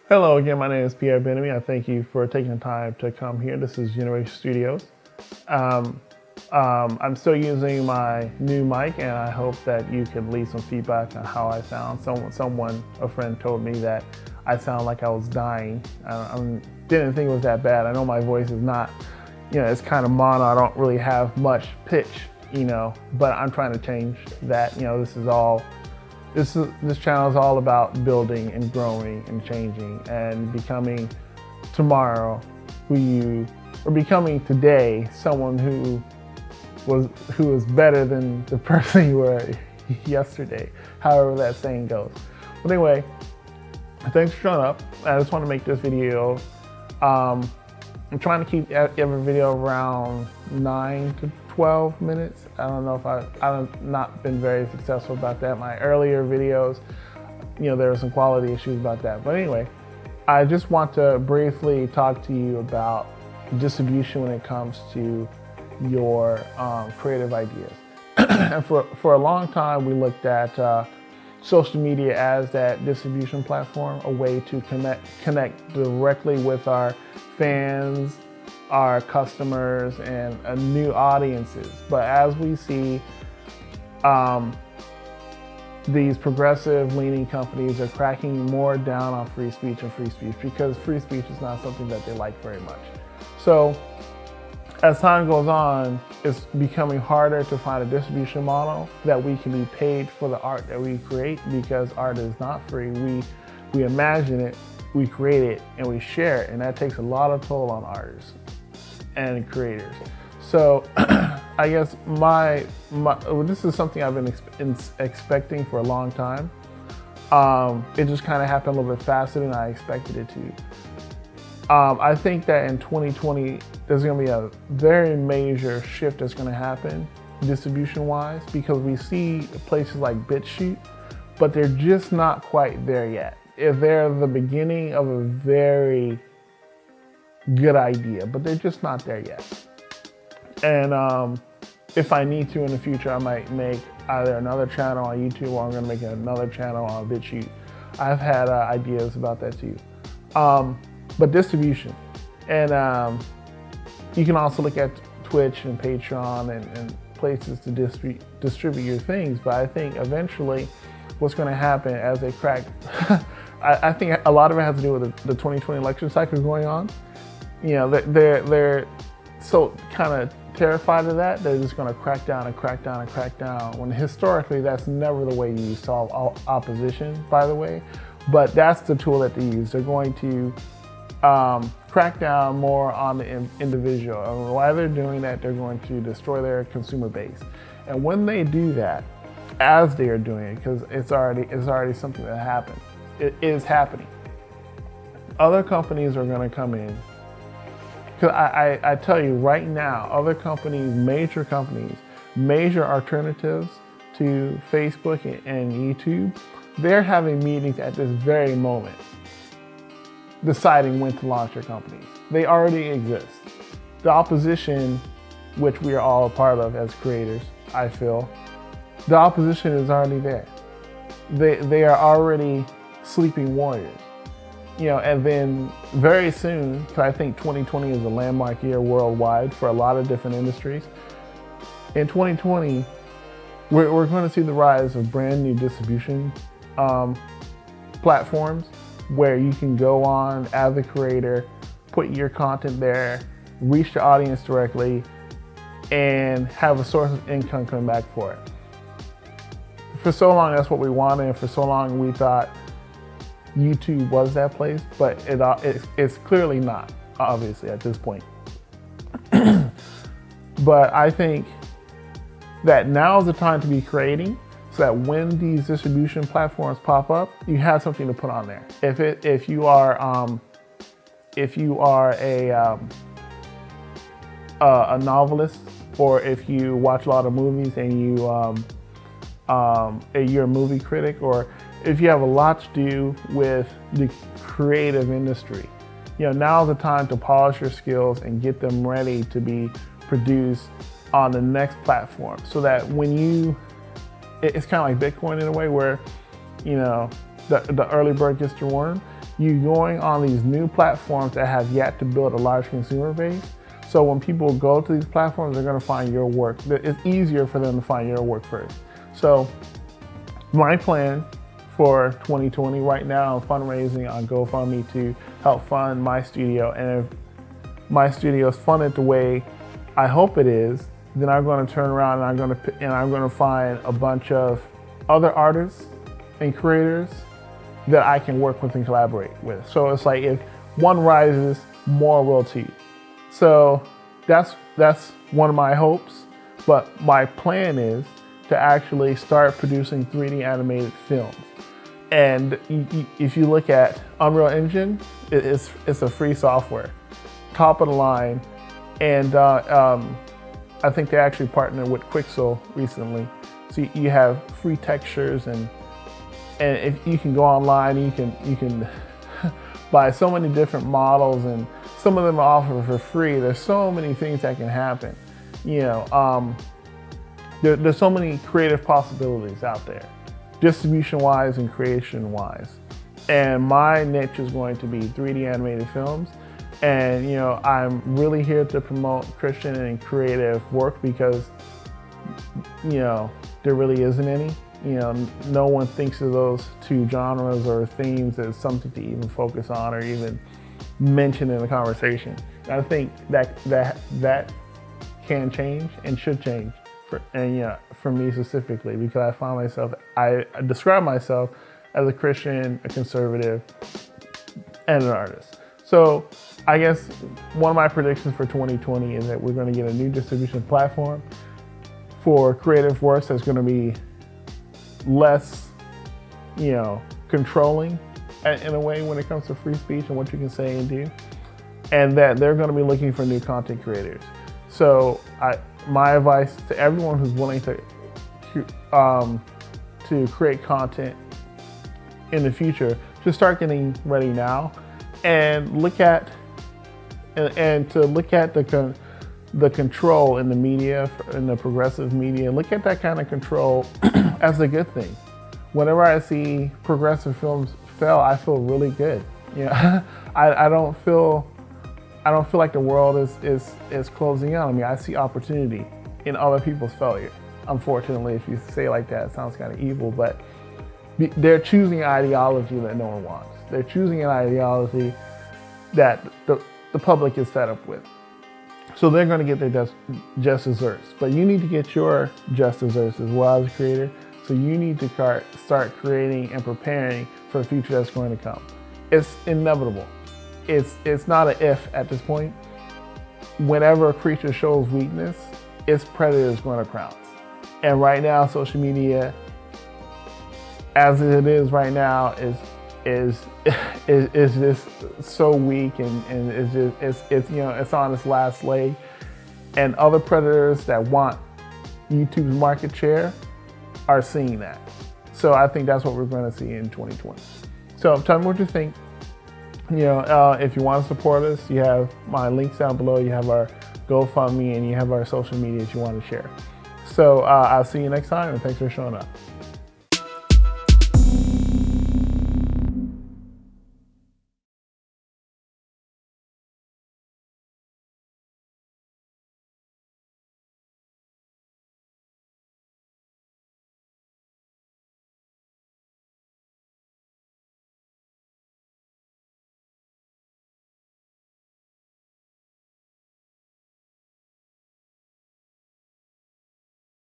Hello again, my name is Pierre Benemy. I thank you for taking the time to come here. This is Generation Studios. Um, I'm still using my new mic, and I hope that you can leave some feedback on how I sound. A friend told me that I sound like I was dying. I didn't think it was that bad. I know my voice is not, it's kind of mono. I don't really have much pitch, but I'm trying to change that. This channel is all about building and growing and changing and becoming tomorrow becoming today someone who is better than the person you were yesterday, however that saying goes. But anyway, thanks for showing up. I just want to make this video. I'm trying to keep every video around 9 to 12 minutes. I don't know if I've not been very successful about that. My earlier videos, there were some quality issues about that. But anyway, I just want to briefly talk to you about distribution when it comes to your creative ideas. And for a long time, we looked at social media as that distribution platform, a way to connect directly with our fans, our customers, and new audiences. But as we see, these progressive leaning companies are cracking more down on free speech because free speech is not something that they like very much. So as time goes on, it's becoming harder to find a distribution model that we can be paid for the art that we create, because art is not free. We imagine it, we create it, and we share it, and that takes a lot of toll on artists and creators. So I guess this is something I've been expecting for a long time. It just kind of happened a little bit faster than I expected it to. I think that in 2020, there's going to be a very major shift that's going to happen distribution-wise, because we see places like BitChute, but they're just not quite there yet. If they're the beginning of a very good idea, but they're just not there yet. And if I need to in the future, I might make either another channel on YouTube, or I'm going to make another channel on BitChute. I've had ideas about that too. But distribution, and you can also look at Twitch and Patreon and places to distribute your things. But I think eventually what's going to happen as they crack, I think a lot of it has to do with the 2020 election cycle going on. They're so kind of terrified of that, they're just going to crack down and crack down and crack down, when historically that's never the way you solve opposition, by the way. But that's the tool that they use. They're going to crack down more on the individual. And while they're doing that, they're going to destroy their consumer base. And when they do that, as they are doing it, because it's already something that happened, it is happening, other companies are going to come in. Because I tell you right now, other companies, major alternatives to Facebook and YouTube, they're having meetings at this very moment, deciding when to launch their companies. They already exist. The opposition, which we are all a part of as creators, I feel, the opposition is already there. They are already sleeping warriors. And then very soon, because I think 2020 is a landmark year worldwide for a lot of different industries. In 2020, we're going to see the rise of brand new distribution platforms, where you can go on as a creator, put your content there, reach the audience directly, and have a source of income coming back for it. For so long, that's what we wanted, and for so long we thought YouTube was that place, but it's clearly not, obviously, at this point. But I think that now is the time to be creating, so that when these distribution platforms pop up, you have something to put on there. If you are a novelist, or if you watch a lot of movies and you're a movie critic, or if you have a lot to do with the creative industry, now is the time to polish your skills and get them ready to be produced on the next platform, so that when it's kind of like Bitcoin in a way, where the early bird gets the worm. you're going on these new platforms that have yet to build a large consumer base. So when people go to these platforms, they're going to find your work. It's easier for them to find your work first. So my plan for 2020 right now, I'm fundraising on GoFundMe to help fund my studio. And if my studio is funded the way I hope it is, then I'm going to turn around and I'm going to find a bunch of other artists and creators that I can work with and collaborate with. So it's like if one rises, more will too. So that's one of my hopes. But my plan is to actually start producing 3D animated films. And if you look at Unreal Engine, it's a free software, top of the line. And I think they actually partnered with Quixel recently. So you have free textures, and if you can go online, you can buy so many different models, and some of them are offered for free. There's so many things that can happen. There's so many creative possibilities out there, distribution-wise and creation-wise. And my niche is going to be 3D animated films. And I'm really here to promote Christian and creative work because there really isn't any. No one thinks of those two genres or themes as something to even focus on or even mention in a conversation. I think that can change and should change for me specifically, because I describe myself as a Christian, a conservative, and an artist. So I guess one of my predictions for 2020 is that we're going to get a new distribution platform for creative works that's going to be less, controlling in a way when it comes to free speech and what you can say and do, and that they're going to be looking for new content creators. So my advice to everyone who's willing to create content in the future, to start getting ready now and look at the control in the media, in the progressive media. Look at that kind of control as a good thing. Whenever I see progressive films fail, I feel really good. I don't feel like the world is closing out. I mean, I see opportunity in other people's failure. Unfortunately, if you say it like that, it sounds kind of evil, but they're choosing an ideology that no one wants. They're choosing an ideology that the public is fed up with. So they're going to get their just desserts. But you need to get your just desserts as well as a creator. So you need to start creating and preparing for a future that's going to come. It's inevitable. It's not an if at this point. Whenever a creature shows weakness, its predator is going to pounce. And right now, social media, as it is right now, is just so weak, and it's on its last leg. And other predators that want YouTube's market share are seeing that. So I think that's what we're going to see in 2020. So tell me what you think. If you want to support us, you have my links down below. You have our GoFundMe, and you have our social media if you want to share. So I'll see you next time, and thanks for showing up.